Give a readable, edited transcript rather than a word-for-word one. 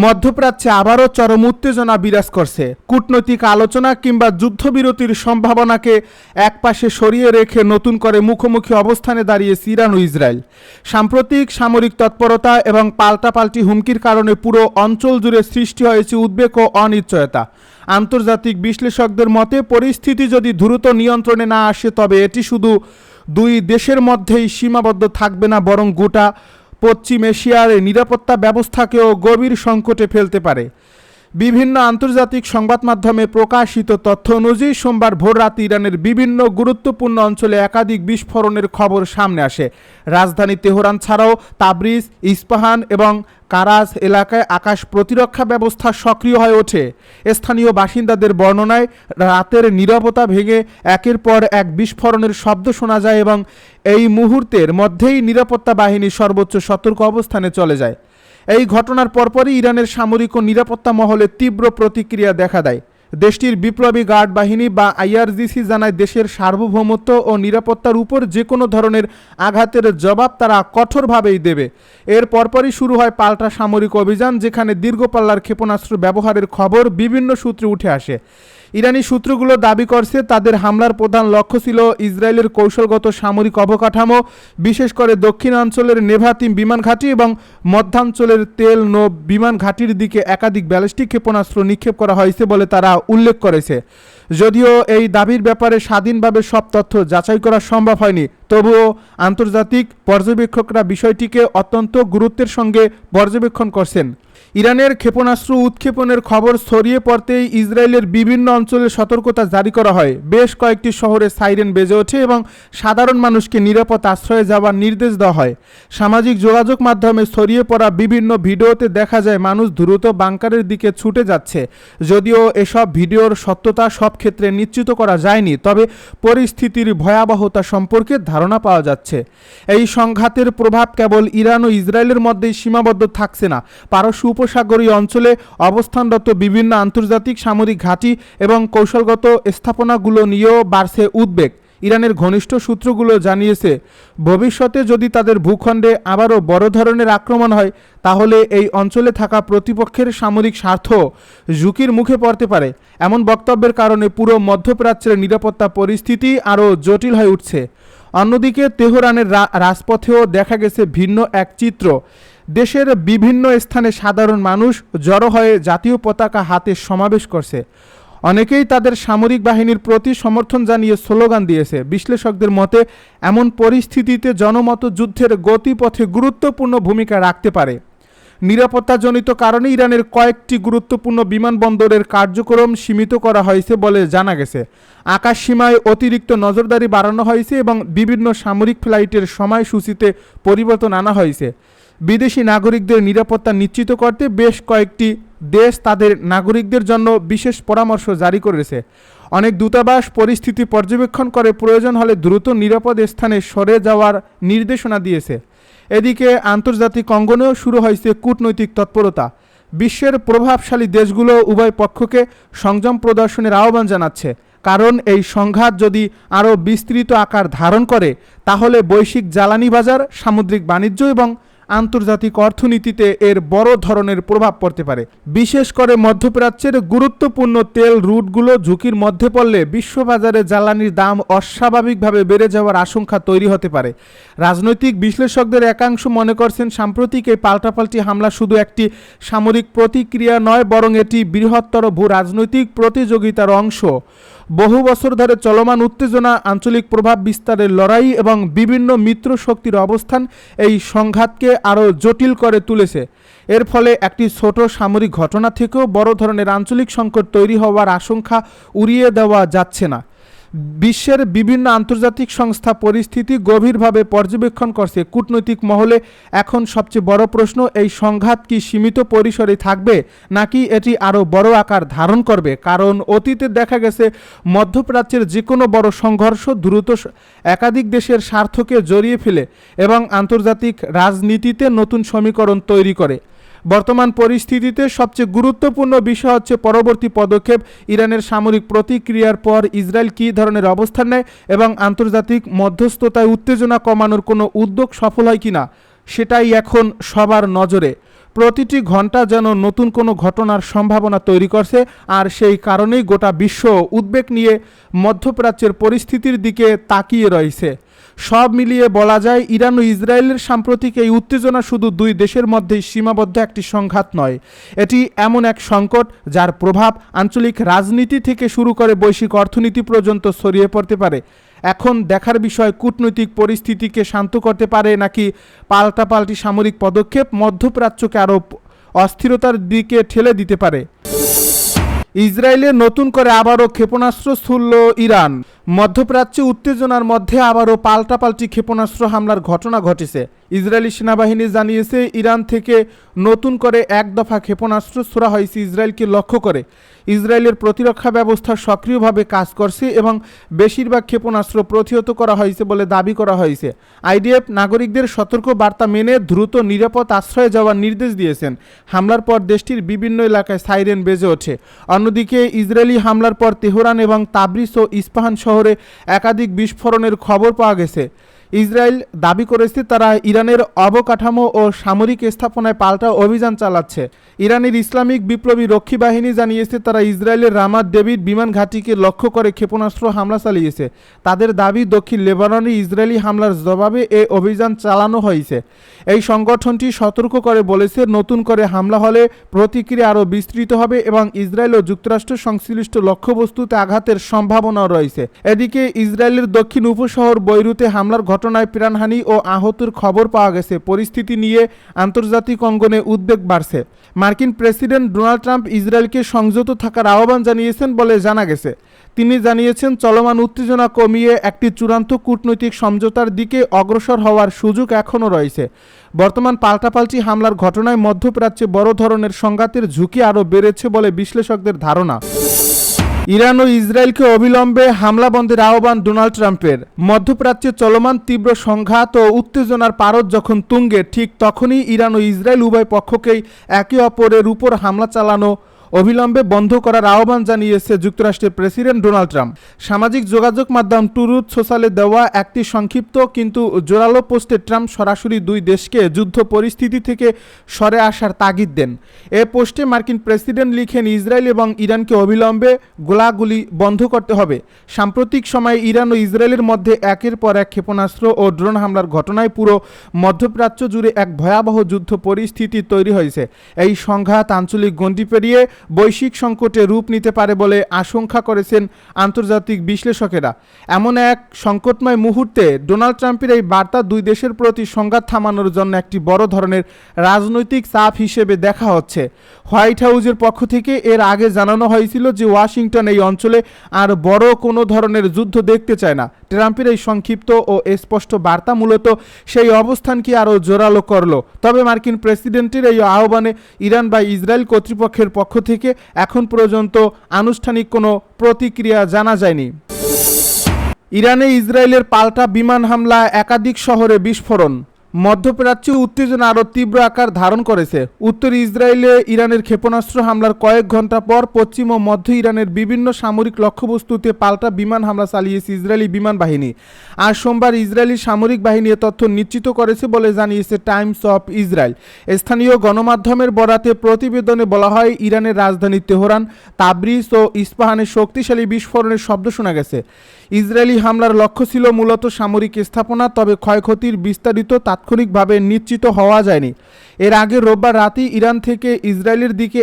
মধ্যপ্রাচ্যে আবারও চরম উত্তেজনা বিরাজ করছে। কূটনৈতিক আলোচনা কিংবা যুদ্ধবিরতির সম্ভাবনাকে একপাশে সরিয়ে রেখে নতুন করে মুখোমুখি অবস্থানে দাঁড়িয়েছে ইরান ও ইসরায়েল। সাম্প্রতিক সামরিক তৎপরতা এবং পাল্টাপাল্টি হুমকির কারণে পুরো অঞ্চল জুড়ে সৃষ্টি হয়েছে উদ্বেগ ও অনিশ্চয়তা। আন্তর্জাতিক বিশ্লেষকদের মতে পরিস্থিতি যদি দ্রুত নিয়ন্ত্রণে না আসে তবে এটি শুধু দুই দেশের মধ্যেই সীমাবদ্ধ থাকবে না, বরং গোটা পশ্চিম এশিয়ার নিরাপত্তা ব্যবস্থাকেও গভীর সংকটে ফেলতে পারে। বিভিন্ন আন্তর্জাতিক সংবাদ মাধ্যমে প্রকাশিত তথ্য অনুযায়ী সোমবার ভোররাতে ইরানের বিভিন্ন গুরুত্বপূর্ণ অঞ্চলে একাধিক বিস্ফোরণের খবর সামনে আসে। রাজধানী তেহরান ছাড়াও তাবরিজ, ইস্পাহান এবং কারাজ এলাকায় আকাশ প্রতিরক্ষা ব্যবস্থা সক্রিয় হয়ে ওঠে। স্থানীয় বাসিন্দাদের বর্ণনায় রাতের নীরবতা ভেঙে একের পর এক বিস্ফোরণের শব্দ শোনা যায় এবং এই মুহূর্তের মধ্যেই নিরাপত্তা বাহিনী সর্বোচ্চ সতর্ক অবস্থানে চলে যায়। এই ঘটনার পরপরই ইরানের সামরিক ও নিরাপত্তা মহলে তীব্র প্রতিক্রিয়া দেখা দেয়। দেশটির বিপ্লবী গার্ড বাহিনী বা আইআরজিসি জানায় দেশের সার্বভৌমত্ব ও নিরাপত্তার উপর যে কোনো ধরনের আঘাতের জবাব তারা কঠোরভাবেই দেবে। এর পরপরই শুরু হয় পাল্টা সামরিক অভিযান, যেখানে দীর্ঘপাল্লার ক্ষেপণাস্ত্র ব্যবহারের খবর বিভিন্ন সূত্রে উঠে আসে। ইরানি সূত্রগুলো দাবি করছে তাদের হামলার প্রধান লক্ষ্য ছিল ইসরায়েলের কৌশলগত সামরিক অবকাঠামো, বিশেষ করে দক্ষিণাঞ্চলের নেভাতিম বিমান ঘাঁটি এবং মধ্যাঞ্চলের তেল নৌ বিমান ঘাঁটির দিকে একাধিক ব্যালিস্টিক ক্ষেপণাস্ত্র নিক্ষেপ করা হয়েছে বলে তারা উল্লেখ করেছে। যদিও এই দাবির ব্যাপারে স্বাধীনভাবে সব তথ্য যাচাই করা সম্ভব হয়নি, তবুও আন্তর্জাতিক পর্যবেক্ষকরা বিষয়টিকে অত্যন্ত গুরুত্বের সঙ্গে পর্যবেক্ষণ করছেন। ইরানের ক্ষেপণাস্ত্র উৎক্ষেপণের খবর ছড়িয়ে পড়তেই ইসরায়েলের বিভিন্ন অঞ্চলে সতর্কতা জারি করা হয়। বেশ কয়েকটি শহরে সাইরেন বেজে ওঠে এবং সাধারণ মানুষকে নিরাপদ আশ্রয়ে যাওয়ার নির্দেশ দেওয়া হয়। সামাজিক যোগাযোগ মাধ্যমে ছড়িয়ে পড়া বিভিন্ন ভিডিওতে দেখা যায় মানুষ দ্রুত বাংকারের দিকে ছুটে যাচ্ছে। যদিও এসব ভিডিওর সত্যতা সব ক্ষেত্রে নিশ্চিত করা যায়নি, তবে পরিস্থিতির ভয়াবহতা সম্পর্কে ধারণা পাওয়া যাচ্ছে। এই সংঘাতের প্রভাব কেবল ইরান ও ইসরায়েলের মধ্যেই সীমাবদ্ধ থাকছে না, পারস্য উপসাগরীয় অঞ্চলে অবস্থানরত বিভিন্ন আন্তর্জাতিক সামরিক ঘাঁটি এবং কৌশলগত স্থাপনাগুলো নিয়েও বাড়ছে উদ্বেগ। ইরানের ঘনিষ্ঠ সূত্রগুলো জানিয়েছে, ভবিষ্যতে যদি তাদের ভূখণ্ডে আবারও বড় ধরনের আক্রমণ হয় তাহলে এই অঞ্চলে থাকা প্রতিপক্ষের সামরিক স্বার্থ ঝুঁকির মুখে পড়তে পারে। এমন বক্তব্যের কারণে পুরো মধ্যপ্রাচ্যের নিরাপত্তা পরিস্থিতি আরও জটিল হয়ে উঠছে। অন্যদিকে তেহরানের রাজপথেও দেখা গেছে ভিন্ন এক চিত্র। দেশের বিভিন্ন স্থানে সাধারণ মানুষ জড়ো হয়ে জাতীয় পতাকা হাতে সমাবেশ করছে। অনেকেই তাদের সামরিক বাহিনীর প্রতি সমর্থন জানিয়ে স্লোগান দিয়েছে। বিশ্লেষকদের মতে এমন পরিস্থিতিতে জনমত যুদ্ধের গতিপথে গুরুত্বপূর্ণ ভূমিকা রাখতে পারে। নিরাপত্তাজনিত কারণে ইরানের কয়েকটি গুরুত্বপূর্ণ বিমানবন্দরের কার্যক্রম সীমিত করা হয়েছে বলে জানা গেছে। আকাশ সীমায় অতিরিক্ত নজরদারি বাড়ানো হয়েছে এবং বিভিন্ন সামরিক ফ্লাইটের সময়সূচিতে পরিবর্তন আনা হয়েছে। বিদেশি নাগরিকদের নিরাপত্তা নিশ্চিত করতে বেশ কয়েকটি দেশ তাদের নাগরিকদের জন্য বিশেষ পরামর্শ জারি করেছে। অনেক দূতাবাস পরিস্থিতি পর্যবেক্ষণ করে প্রয়োজন হলে দ্রুত নিরাপদ স্থানে সরে যাওয়ার নির্দেশনা দিয়েছে। এদিকে আন্তর্জাতিক অঙ্গনেও শুরু হয়েছে কূটনৈতিক তৎপরতা। বিশ্বের প্রভাবশালী দেশগুলো উভয় পক্ষকে সংযম প্রদর্শনের আহ্বান জানাচ্ছে, কারণ এই সংঘাত যদি আরও বিস্তৃত আকার ধারণ করে তাহলে বৈশ্বিক জ্বালানি বাজার, সামুদ্রিক বাণিজ্য এবং আন্তর্জাতিক অর্থনীতিতে এর বড় ধরনের প্রভাব পড়তে পারে। বিশেষ করে মধ্যপ্রাচ্যের গুরুত্বপূর্ণ তেল রুটগুলো ঝুঁকির মধ্যে পড়লে বিশ্ববাজারে জ্বালানির দাম অস্বাভাবিকভাবে বেড়ে যাওয়ার আশঙ্কা তৈরি হতে পারে। রাজনৈতিক বিশ্লেষকদের একাংশ মনে করছেন সাম্প্রতিক এই পাল্টাপাল্টি হামলা শুধু একটি সামরিক প্রতিক্রিয়া নয়, বরং এটি বৃহত্তর ভূ রাজনৈতিক প্রতিযোগিতার অংশ। বহু বছর ধরে চলমান উত্তেজনা, আঞ্চলিক প্রভাব বিস্তারের লড়াই এবং বিভিন্ন মিত্র শক্তির অবস্থান এই সংঘাতকে আরও জটিল করে তুলেছে। এর ফলে একটি ছোট সামরিক ঘটনা থেকেও বড় ধরনের আঞ্চলিক সংকট তৈরি হওয়ার আশঙ্কা উড়িয়ে দেওয়া যাচ্ছে না। বিশ্বের বিভিন্ন আন্তর্জাতিক সংস্থা পরিস্থিতি গভীরভাবে পর্যবেক্ষণ করছে। কূটনৈতিক মহলে এখন সবচেয়ে বড় প্রশ্ন, এই সংঘাত কি সীমিত পরিসরে থাকবে নাকি এটি আরও বড় আকার ধারণ করবে? কারণ অতীতে দেখা গেছে মধ্যপ্রাচ্যের যে কোনো বড় সংঘর্ষ দ্রুত একাধিক দেশের স্বার্থকে জড়িয়ে ফেলে এবং আন্তর্জাতিক রাজনীতিতে নতুন সমীকরণ তৈরি করে। বর্তমান পরিস্থিতিতে সবচেয়ে গুরুত্বপূর্ণ বিষয় হচ্ছে পরবর্তী পদক্ষেপ। ইরানের সামরিক প্রতিক্রিয়ার পর ইসরায়েল কী ধরনের অবস্থান নেয় এবং আন্তর্জাতিক মধ্যস্থতায় উত্তেজনা কমানোর কোনো উদ্যোগ সফল হয় কিনা, সেটাই এখন সবার নজরে। প্রতিটি ঘন্টা যেন নতুন কোনো ঘটনার সম্ভাবনা তৈরি করছে, আর সেই কারণেই গোটা বিশ্ব উদ্বেগ নিয়ে মধ্যপ্রাচ্যের পরিস্থিতির দিকে তাকিয়ে রয়েছে। সব মিলিয়ে বলা যায়, ইরান ও ইসরায়েলের সাম্প্রতিক এই উত্তেজনা শুধু দুই দেশের মধ্যেই সীমাবদ্ধ একটি সংঘাত নয়, এটি এমন এক সংকট যার প্রভাব আঞ্চলিক রাজনীতি থেকে শুরু করে বৈশ্বিক অর্থনীতি পর্যন্ত ছড়িয়ে পড়তে পারে। এখন দেখার বিষয়, কূটনৈতিক পরিস্থিতিকে শান্ত করতে পারে নাকি পাল্টাপাল্টি সামরিক পদক্ষেপ মধ্যপ্রাচ্যকে আরও অস্থিরতার দিকে ঠেলে দিতে পারে। ইসরায়েলে নতুন করে আবারও ক্ষেপণাস্ত্র ছুড়ল ইরান। মধ্যপ্রাচ্যে উত্তেজনার মধ্যে আবারও পাল্টাপাল্টি ক্ষেপণাস্ত্র হামলার ঘটনা ঘটেছে। ইসরায়েলি সেনাবাহিনী জানিয়েছে, ইরান থেকে নতুন করে এক দফা ক্ষেপণাস্ত্র ছোড়া হয়েছে ইসরায়েলকে লক্ষ্য করে। ইসরায়েলের প্রতিরক্ষা ব্যবস্থা সক্রিয়ভাবে কাজ করছে এবং বেশিরভাগ ক্ষেপণাস্ত্র প্রতিহত করা হয়েছে বলে দাবি করা হয়েছে। আইডিএফ নাগরিকদের সতর্ক বার্তা মেনে দ্রুত নিরাপদ আশ্রয়ে যাওয়ার নির্দেশ দিয়েছেন। হামলার পর দেশটির বিভিন্ন এলাকায় সাইরেন বেজে ওঠে। অন্যদিকে ইসরায়েলি হামলার পর তেহরান এবং তাবরিজ ও ইস্পাহান শহরে একাধিক বিস্ফোরণের খবর পাওয়া গেছে। ইসরায়েল দাবি করেছে তারা ইরানের অবকাঠামো ও সামরিক স্থাপনায় পাল্টা অভিযান চালাচ্ছে। ইরানের ইসলামিক বিপ্লবী রক্ষী বাহিনী জানিয়েছে তারা ইসরায়েলের রামাত ডেভিড বিমান ঘাঁটিকে লক্ষ্য করে ক্ষেপণাস্ত্র হামলা চালিয়েছে। তাদের দাবি, দক্ষিণ লেবাননে ইসরায়েলি হামলার জবাবে এ অভিযান চালানো হয়েছে। এই সংগঠনটি সতর্ক করে বলেছে, নতুন করে হামলা হলে প্রতিক্রিয়া আরও বিস্তৃত হবে এবং ইসরায়েল ও যুক্তরাষ্ট্র সংশ্লিষ্ট লক্ষ্যবস্তুতে আঘাতের সম্ভাবনাও রয়েছে। এদিকে ইসরায়েলের দক্ষিণ উপশহর বৈরুতে হামলার ঘটনায় প্রাণহানি ও আহতের খবর পাওয়া গেছে। পরিস্থিতি নিয়ে আন্তর্জাতিক অঙ্গনে উদ্বেগ বাড়ছে। মার্কিন প্রেসিডেন্ট ডোনাল্ড ট্রাম্প ইসরায়েলকে সংযত থাকার আহ্বান জানিয়েছেন বলে জানা গেছে। তিনি জানিয়েছেন, চলমান উত্তেজনা কমিয়ে একটি চূড়ান্ত কূটনৈতিক সমঝোতার দিকে অগ্রসর হওয়ার সুযোগ এখনও রয়েছে। বর্তমান পাল্টাপাল্টি হামলার ঘটনায় মধ্যপ্রাচ্যে বড় ধরনের সংঘাতের ঝুঁকি আরও বেড়েছে বলে বিশ্লেষকদের ধারণা। ইরান ও ইসরায়েলকে অবিলম্বে হামলা বন্ধের আহ্বান ডোনাল্ড ট্রাম্পের। মধ্যপ্রাচ্যে চলমান তীব্র সংঘাত ও উত্তেজনার পারদ যখন তুঙ্গে, ঠিক তখনই ইরান ও ইসরায়েল উভয় পক্ষকেই একে অপরের উপর হামলা চালানো অবিলম্বে বন্ধ করার আহ্বান জানিয়েছে যুক্তরাষ্ট্রের প্রেসিডেন্ট ডোনাল্ড ট্রাম্প। সামাজিক যোগাযোগ মাধ্যম ট্রুথ সোশ্যালে দেওয়া একটি সংক্ষিপ্ত কিন্তু জোরালো পোস্টে ট্রাম্প সরাসরি দুই দেশকে যুদ্ধ পরিস্থিতি থেকে সরে আসার তাগিদ দেন। এ পোস্টে মার্কিন প্রেসিডেন্ট লিখেন, ইসরায়েল এবং ইরানকে অবিলম্বে গোলাগুলি বন্ধ করতে হবে। সাম্প্রতিক সময়ে ইরান ও ইসরায়েলের মধ্যে একের পর এক ক্ষেপণাস্ত্র ও ড্রোন হামলার ঘটনায় পুরো মধ্যপ্রাচ্য জুড়ে এক ভয়াবহ যুদ্ধ পরিস্থিতি তৈরি হয়েছে। এই সংঘাত আঞ্চলিক গণ্ডি পেরিয়ে বৈশ্বিক সংকটে রূপ নিতে পারে বলে আশঙ্কা করেছেন আন্তর্জাতিক বিশ্লেষকেরা। এমন এক সংকটময় মুহূর্তে ডোনাল্ড ট্রাম্পের এই বার্তা দুই দেশের প্রতি সংঘাত থামানোর জন্য একটি বড় ধরনের রাজনৈতিক চাপ হিসেবে দেখা হচ্ছে। হোয়াইট হাউসের পক্ষ থেকে এর আগে জানানো হয়েছিল যে ওয়াশিংটন এই অঞ্চলে আর বড় কোনো ধরনের যুদ্ধ দেখতে চায় না। ট্রাম্পের এই সংক্ষিপ্ত ও স্পষ্ট বার্তা মূলত সেই অবস্থানকে আরও জোরালো করল। তবে মার্কিন প্রেসিডেন্টের এই আহ্বানে ইরান বা ইসরায়েল কর্তৃপক্ষের পক্ষ থেকে এখন পর্যন্ত আনুষ্ঠানিক কোনো প্রতিক্রিয়া জানা যায়নি। ইরানে ইসরায়েলের পাল্টা বিমান হামলা, একাধিক শহরে বিস্ফোরণ। মধ্যপ্রাচ্যে উত্তেজনা আরও তীব্র আকার ধারণ করেছে। উত্তর ইসরায়েলে ইরানের ক্ষেপণাস্ত্র হামলার কয়েক ঘন্টা পর পশ্চিম ও মধ্য ইরানের বিভিন্ন সামরিক লক্ষ্যবস্তুতে পাল্টা বিমান হামলা চালিয়েছে ইসরায়েলি বিমান বাহিনী। আজ সোমবার ইসরায়েলি সামরিক বাহিনী এ তথ্য নিশ্চিত করেছে বলে জানিয়েছে টাইমস অফ ইসরায়েল। স্থানীয় গণমাধ্যমের বরাতে প্রতিবেদনে বলা হয়, ইরানের রাজধানী তেহরান, তাবরিজ ও ইস্পাহানে শক্তিশালী বিস্ফোরণের শব্দ শোনা গেছে। ইসরায়েলি হামলার লক্ষ্য ছিল মূলত সামরিক স্থাপনা, তবে ক্ষয়ক্ষতির বিস্তারিত তাৎক্ষণিকভাবে নিশ্চিত হওয়া যায়নি। এর আগে রোববার রাতেই ইরান থেকে ইসরায়েলের দিকে